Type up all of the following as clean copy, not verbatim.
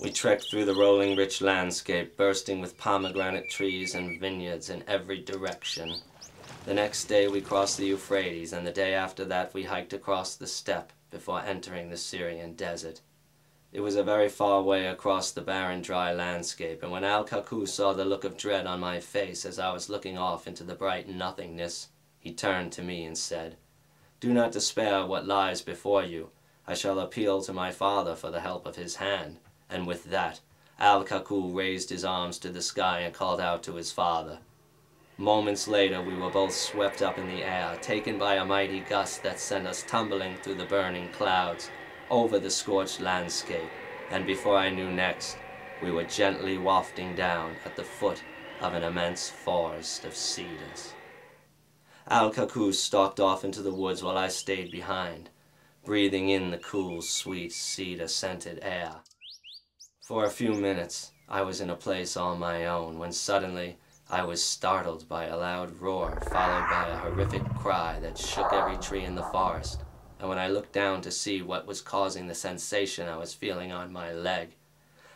We trekked through the rolling rich landscape, bursting with pomegranate trees and vineyards in every direction. The next day we crossed the Euphrates, and the day after that we hiked across the steppe before entering the Syrian desert. It was a very far way across the barren, dry landscape, and when Al-Kaku saw the look of dread on my face as I was looking off into the bright nothingness, he turned to me and said, "Do not despair what lies before you. I shall appeal to my father for the help of his hand." And with that, Al-Kaku raised his arms to the sky and called out to his father. Moments later, we were both swept up in the air, taken by a mighty gust that sent us tumbling through the burning clouds, over the scorched landscape, and before I knew next, we were gently wafting down at the foot of an immense forest of cedars. Al-Kaku stalked off into the woods while I stayed behind, breathing in the cool, sweet, cedar-scented air. For a few minutes, I was in a place all my own, when suddenly I was startled by a loud roar, followed by a horrific cry that shook every tree in the forest, and when I looked down to see what was causing the sensation I was feeling on my leg,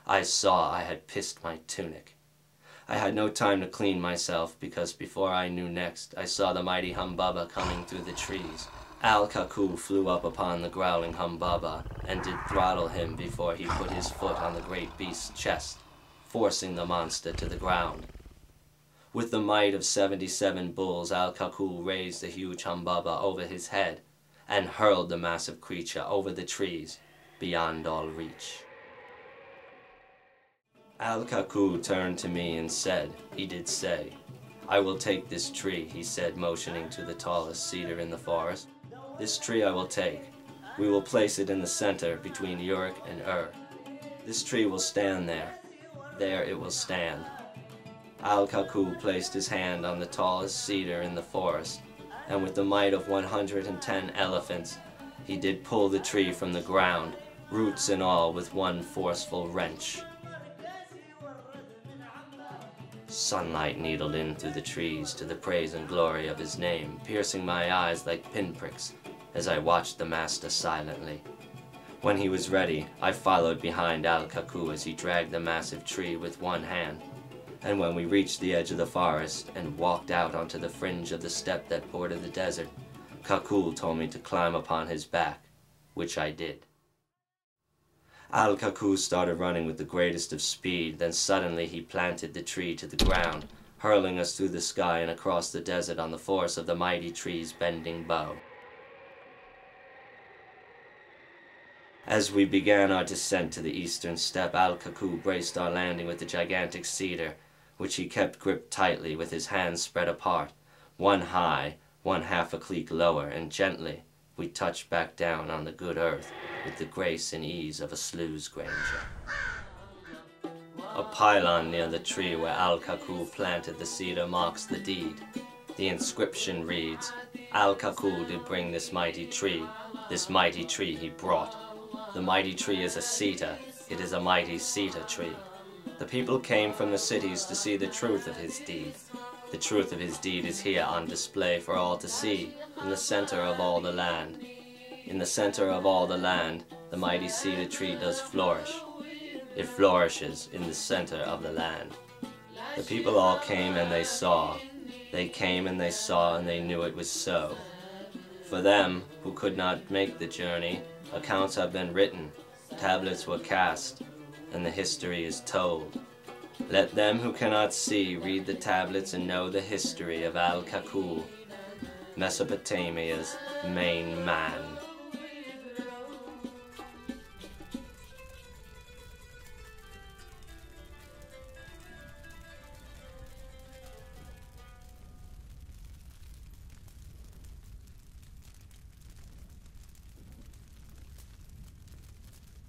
I saw I had pissed my tunic. I had no time to clean myself, because before I knew next, I saw the mighty Humbaba coming through the trees. Al-Kaku flew up upon the growling Humbaba, and did throttle him before he put his foot on the great beast's chest, forcing the monster to the ground. With the might of 77 bulls, Al-Kaku raised the huge Humbaba over his head, and hurled the massive creature over the trees, beyond all reach. Al-Kaku turned to me and said, he did say, "I will take this tree," he said, motioning to the tallest cedar in the forest. "This tree I will take. We will place it in the center between Uruk and Ur. This tree will stand there. There it will stand." Al-Kaku placed his hand on the tallest cedar in the forest, and with the might of 110 elephants, he did pull the tree from the ground, roots and all, with one forceful wrench. Sunlight needled in through the trees to the praise and glory of his name, piercing my eyes like pinpricks as I watched the master silently. When he was ready, I followed behind Al-Kaku as he dragged the massive tree with one hand, and when we reached the edge of the forest and walked out onto the fringe of the steppe that bordered the desert, Kaku told me to climb upon his back, which I did. Al-Kaku started running with the greatest of speed, then suddenly he planted the tree to the ground, hurling us through the sky and across the desert on the force of the mighty tree's bending bow. As we began our descent to the eastern steppe, Al-Kaku braced our landing with the gigantic cedar, which he kept gripped tightly with his hands spread apart, one high, one half a cleek lower, and gently we touched back down on the good earth with the grace and ease of a sluice granger. A pylon near the tree where Al-Kaku planted the cedar marks the deed. The inscription reads, "Al-Kaku did bring this mighty tree he brought. The mighty tree is a cedar, it is a mighty cedar tree. The people came from the cities to see the truth of his deed. The truth of his deed is here on display for all to see, in the center of all the land. In the center of all the land, the mighty cedar tree does flourish. It flourishes in the center of the land." The people all came and they saw. They came and they saw, and they knew it was so. For them who could not make the journey, accounts have been written, tablets were cast, and the history is told. Let them who cannot see read the tablets and know the history of Al-Kaku, Mesopotamia's main man.